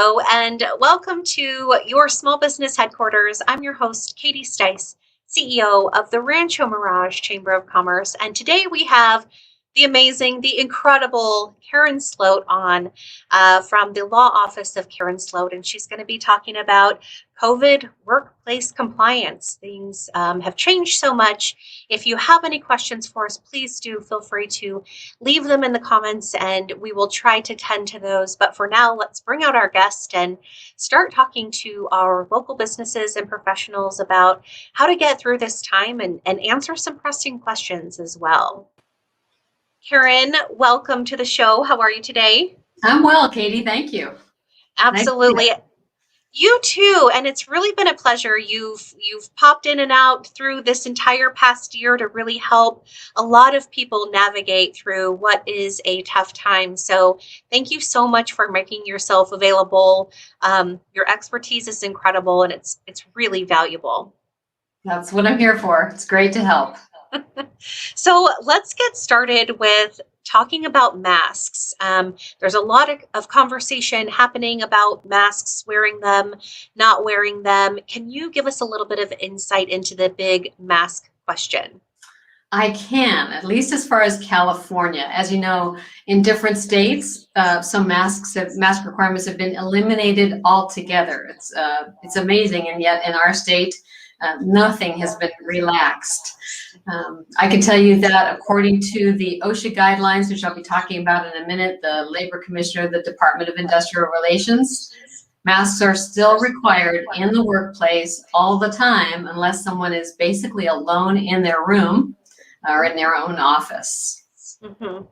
Hello, and welcome to your small business headquarters. I'm your host, Katie Stice, CEO of the Rancho Mirage Chamber of Commerce. And today we have the amazing, the incredible Karen Sloat on from the law office of Karen Sloat. And she's going to be talking about COVID workplace compliance. Things have changed so much. If you have any questions for us, please do feel free to leave them in the comments and we will try to tend to those. But for now, let's bring out our guest and start talking to our local businesses and professionals about how to get through this time and answer some pressing questions as well. Karen, welcome to the show. How are you today? I'm well, Katie. Thank you. Absolutely. Nice. You too, and it's really been a pleasure. You've popped in and out through this entire past year to really help a lot of people navigate through what is a tough time. So thank you so much for making yourself available. Your expertise is incredible, and it's really valuable. That's what I'm here for. It's great to help. So let's get started with talking about masks. There's a lot of conversation happening about masks, wearing them, not wearing them. Can you give us a little bit of insight into the big mask question? I can, at least as far as California. As you know, in different states, some mask requirements have been eliminated altogether. It's amazing, and yet in our state, nothing has been relaxed. I can tell you that according to the OSHA guidelines, which I'll be talking about in a minute, the Labor Commissioner of the Department of Industrial Relations, masks are still required in the workplace all the time unless someone is basically alone in their room or in their own office. Mm-hmm.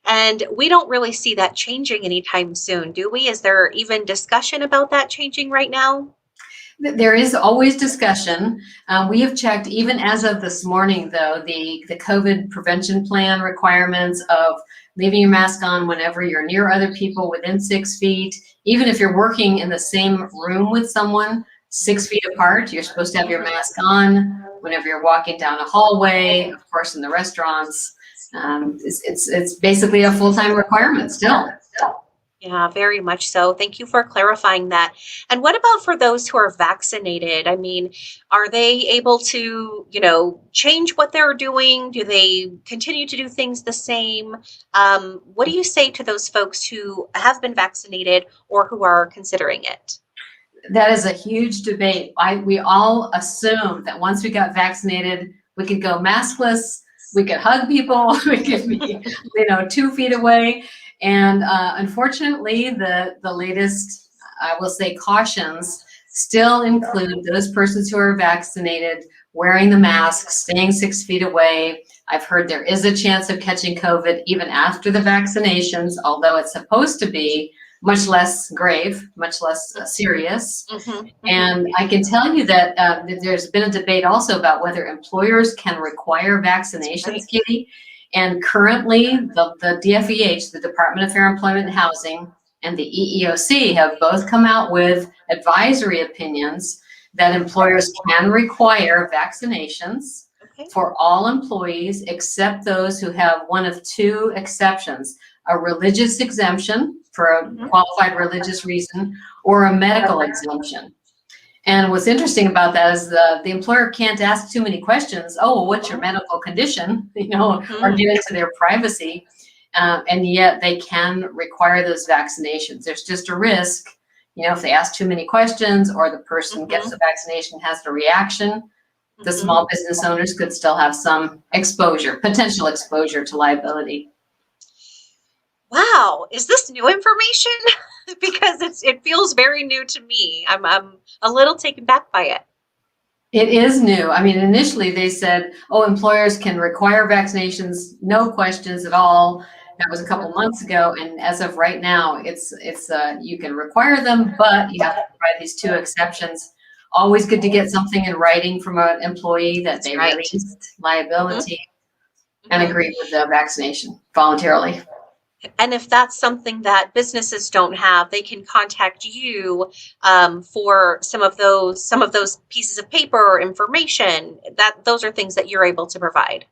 And we don't really see that changing anytime soon, do we? Is there even discussion about that changing right now? There is always discussion. We have checked, even as of this morning, though, the COVID prevention plan requirements of leaving your mask on whenever you're near other people within 6 feet. Even if you're working in the same room with someone 6 feet apart, you're supposed to have your mask on. Whenever you're walking down a hallway, of course, in the restaurants, it's basically a full-time requirement still. Yeah, very much so. Thank you for clarifying that. And what about for those who are vaccinated? I mean, are they able to, change what they're doing? Do they continue to do things the same? What do you say to those folks who have been vaccinated or who are considering it? That is a huge debate. We all assumed that once we got vaccinated, we could go maskless, we could hug people, we could be, 2 feet away. And unfortunately, the latest, I will say, cautions still include those persons who are vaccinated wearing the mask, staying 6 feet away. I've heard there is a chance of catching COVID even after the vaccinations, although it's supposed to be much less grave, much less serious. Mm-hmm. And I can tell you that there's been a debate also about whether employers can require vaccinations, Katie. And currently, the DFEH, the Department of Fair Employment and Housing, and the EEOC have both come out with advisory opinions that employers can require vaccinations for all employees except those who have one of two exceptions: a religious exemption for a qualified religious reason or a medical exemption. And what's interesting about that is the employer can't ask too many questions. Oh, well, what's your medical condition? Or get into their privacy. And yet they can require those vaccinations. There's just a risk, if they ask too many questions or the person gets the vaccination, has the reaction, the small business owners could still have some potential exposure to liability. Wow, is this new information? Because it feels very new to me. I'm a little taken back by it. It is new. I mean, initially they said, employers can require vaccinations, no questions at all. That was a couple months ago, and as of right now, it's you can require them, but you have to provide these two exceptions. Always good to get something in writing from an employee that they released liability and agreed with the vaccination voluntarily. And if that's something that businesses don't have, they can contact you for some of those pieces of paper or information. Those are things that you're able to provide.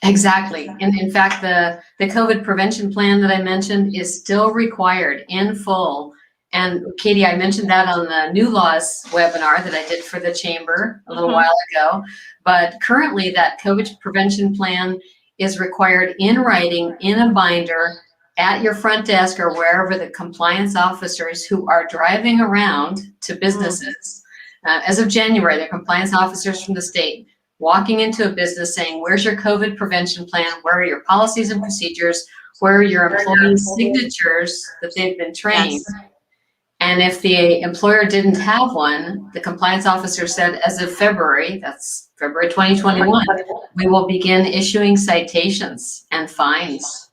Exactly. And in fact, the COVID prevention plan that I mentioned is still required in full And Katie, I mentioned that on the new laws webinar that I did for the chamber a little while ago. But currently that COVID prevention plan is required in writing in a binder at your front desk or wherever the compliance officers who are driving around to businesses. As of January, they're compliance officers from the state walking into a business saying, where's your COVID prevention plan? Where are your policies and procedures? Where are your employees' signatures that they've been trained? Yes. And if the employer didn't have one, the compliance officer said, as of February, that's February 2021, we will begin issuing citations and fines.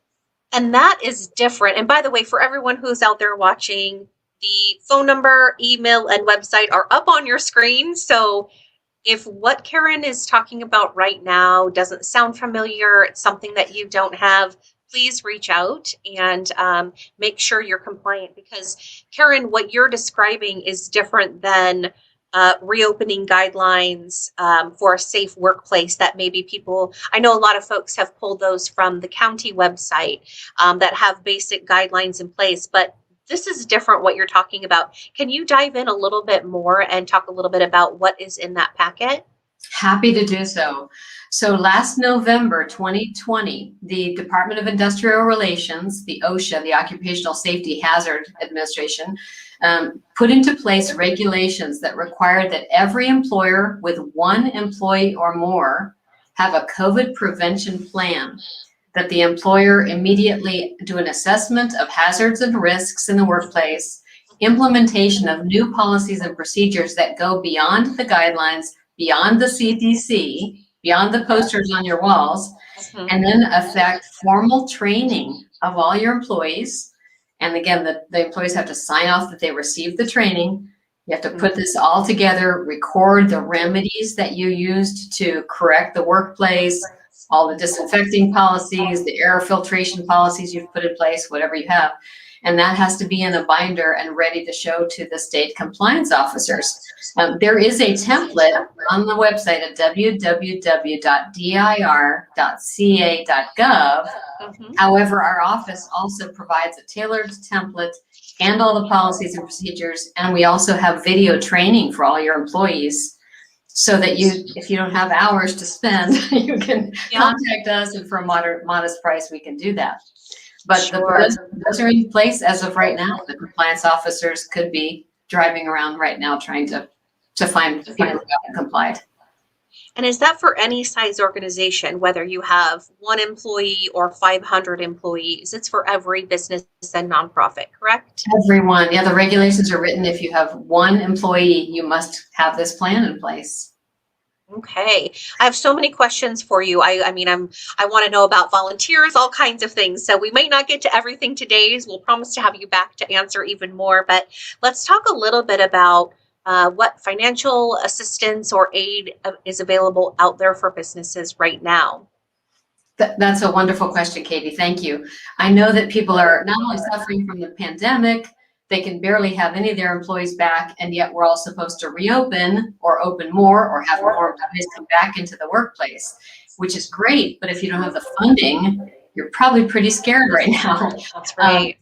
And that is different. And by the way, for everyone who's out there watching, the phone number, email, and website are up on your screen. So if what Karen is talking about right now doesn't sound familiar, it's something that you don't have, please reach out and make sure you're compliant, because Karen, what you're describing is different than reopening guidelines for a safe workplace that maybe people, I know a lot of folks have pulled those from the county website that have basic guidelines in place, but this is different what you're talking about. Can you dive in a little bit more and talk a little bit about what is in that packet? Happy to do so. So last November 2020, the Department of Industrial Relations, the OSHA, the Occupational Safety Hazard Administration, put into place regulations that required that every employer with one employee or more have a COVID prevention plan, that the employer immediately do an assessment of hazards and risks in the workplace, implementation of new policies and procedures that go beyond the guidelines, beyond the CDC, beyond the posters on your walls, and then affect formal training of all your employees. And again, the employees have to sign off that they received the training. You have to put this all together, record the remedies that you used to correct the workplace, all the disinfecting policies, the air filtration policies you've put in place, whatever you have. And that has to be in a binder and ready to show to the state compliance officers. There is a template on the website at www.dir.ca.gov. However, our office also provides a tailored template and all the policies and procedures. And we also have video training for all your employees, so that if you don't have hours to spend, you can contact us, and for a modest price, we can do that. But those are in place as of right now. The compliance officers could be driving around right now trying to find people who haven't complied. And is that for any size organization, whether you have 1 employee or 500 employees? It's for every business and nonprofit, correct? Everyone. Yeah, the regulations are written. If you have 1 employee, you must have this plan in place. Okay. I have so many questions for you. I want to know about volunteers, all kinds of things. So we might not get to everything today. We'll promise to have you back to answer even more. But let's talk a little bit about what financial assistance or aid is available out there for businesses right now. That's a wonderful question, Katie. Thank you. I know that people are not only suffering from the pandemic, they can barely have any of their employees back, and yet we're all supposed to reopen or open more or have more employees come back into the workplace, which is great. But if you don't have the funding, you're probably pretty scared right now. That's right.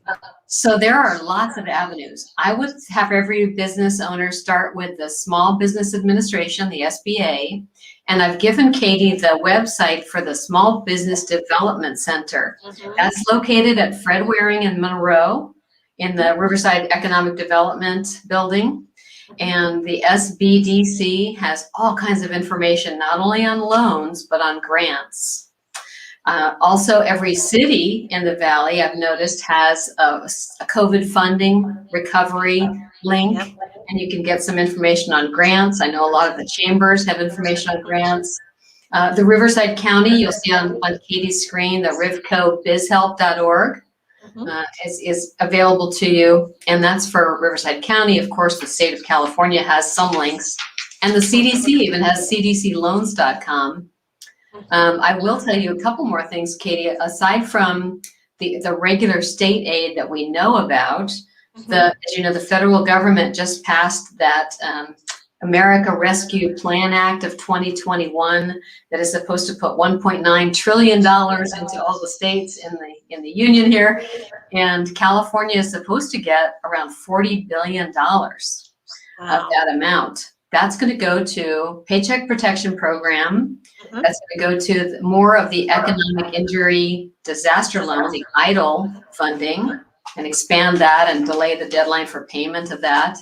So there are lots of avenues. I would have every business owner start with the Small Business Administration, the SBA, and I've given Katie the website for the Small Business Development Center. That's located at Fred Waring in Monroe, in the Riverside Economic Development Building. And the SBDC has all kinds of information, not only on loans, but on grants. Also, every city in the Valley, I've noticed, has a COVID funding recovery link, and you can get some information on grants. I know a lot of the chambers have information on grants. The Riverside County, you'll see on Katie's screen, the rivcobizhelp.org. Is available to you, and that's for Riverside County. Of course, the state of California has some links, and the CDC even has cdcloans.com. I will tell you a couple more things, Katie. Aside from the regular state aid that we know about, as you know, the federal government just passed that America Rescue Plan Act of 2021 that is supposed to put $1.9 trillion into all the states in the union here. And California is supposed to get around $40 billion of that amount. That's going to go to Paycheck Protection Program. Mhm. That's going to go to more of the Economic Injury Disaster Loan, the EIDL funding, and expand that and delay the deadline for payment of that.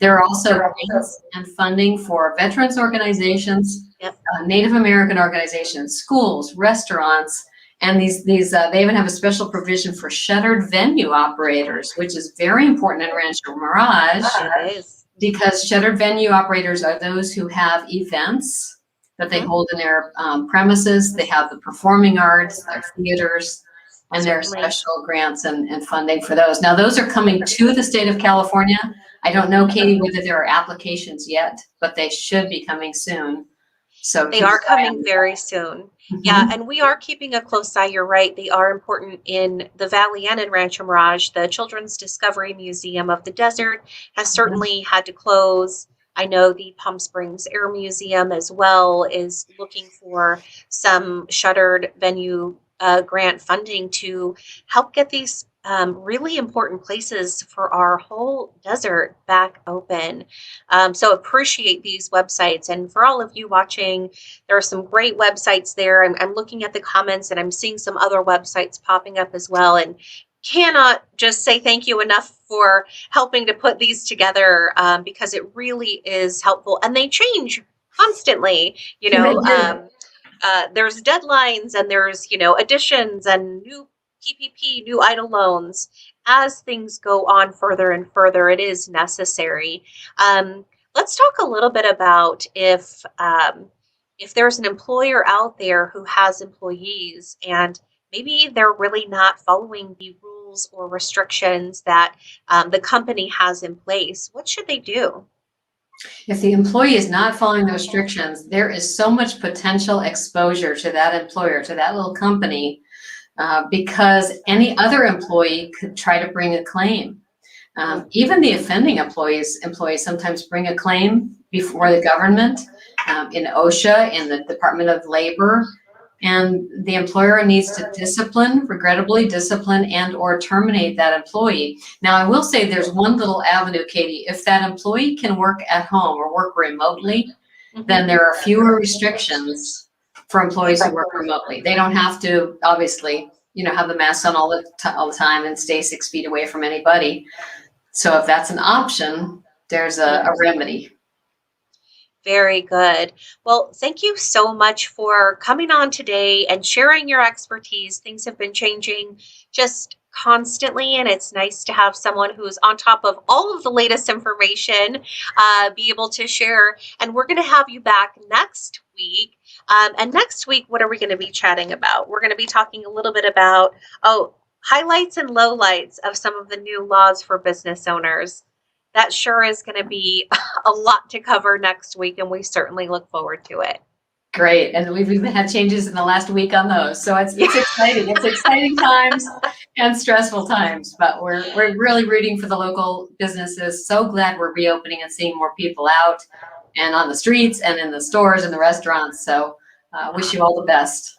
There are also grants and funding for veterans organizations, Yep. Native American organizations, schools, restaurants, and these they even have a special provision for shuttered venue operators, which is very important in Rancho Mirage. It is. Because shuttered venue operators are those who have events that they hold in their premises. They have the performing arts, their theaters, and there are special grants and funding for those. Now, those are coming to the state of California. I don't know, Katie, whether there are applications yet, but they should be coming soon. So they are coming very soon. Mm-hmm. Yeah, and we are keeping a close eye. You're right. They are important in the Valley and in Rancho Mirage. The Children's Discovery Museum of the Desert has certainly had to close. I know the Palm Springs Air Museum as well is looking for some shuttered venue grant funding to help get these really important places for our whole desert back open. So appreciate these websites. And for all of you watching, there are some great websites there. I'm looking at the comments and I'm seeing some other websites popping up as well. And cannot just say thank you enough for helping to put these together because it really is helpful. And they change constantly, you know. There's deadlines and there's, additions and new PPP, new EIDL loans. As things go on further and further, it is necessary. Let's talk a little bit about if there's an employer out there who has employees and maybe they're really not following the rules or restrictions that the company has in place. What should they do? If the employee is not following the restrictions, there is so much potential exposure to that employer, to that little company, because any other employee could try to bring a claim. Even the offending employees sometimes bring a claim before the government, in OSHA, in the Department of Labor, and the employer needs to regrettably discipline and or terminate that employee. Now, I will say there's one little avenue, Katie. If that employee can work at home or work remotely, then there are fewer restrictions for employees who work remotely. They don't have to, obviously, have the mask on all the time and stay 6 feet away from anybody. So if that's an option, there's a remedy. Very good. Well, thank you so much for coming on today and sharing your expertise. Things have been changing just constantly, and it's nice to have someone who's on top of all of the latest information be able to share. And we're going to have you back next week. And next week, what are we going to be chatting about? We're going to be talking a little bit about, highlights and lowlights of some of the new laws for business owners. That sure is going to be a lot to cover next week, and we certainly look forward to it. Great. And we've even had changes in the last week on those. So it's exciting. It's exciting times and stressful times, but we're really rooting for the local businesses. So glad we're reopening and seeing more people out and on the streets and in the stores and the restaurants. So wish you all the best.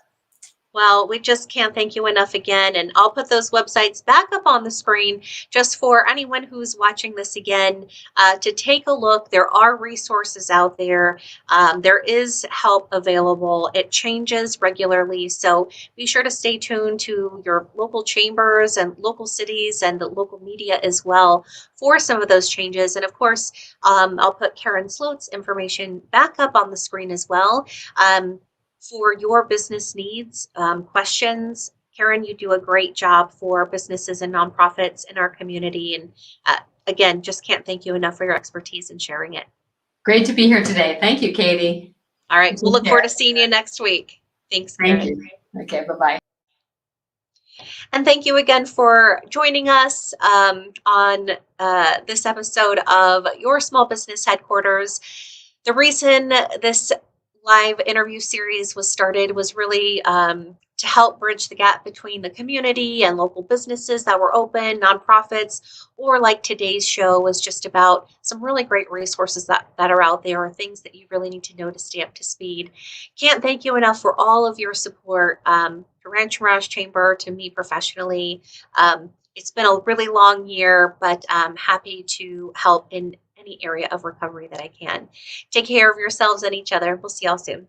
Well, we just can't thank you enough again. And I'll put those websites back up on the screen just for anyone who's watching this again to take a look. There are resources out there. There is help available. It changes regularly. So be sure to stay tuned to your local chambers and local cities and the local media as well for some of those changes. And of course, I'll put Karen Sloat's information back up on the screen as well. For your business needs, questions. Karen, you do a great job for businesses and nonprofits in our community. And again, just can't thank you enough for your expertise in sharing it. Great to be here today. Thank you, Katie. All right. We'll look forward to seeing you next week. Thanks, Karen. Thank you. Okay, bye-bye. And thank you again for joining us on this episode of Your Small Business Headquarters. The reason this live interview series was started was really to help bridge the gap between the community and local businesses that were open, nonprofits, or like today's show was just about some really great resources that are out there or things that you really need to know to stay up to speed. Can't thank you enough for all of your support to Rancho Mirage Chamber, to me professionally. It's been a really long year, but I'm happy to help in any area of recovery that I can. Take care of yourselves and each other. We'll see y'all soon.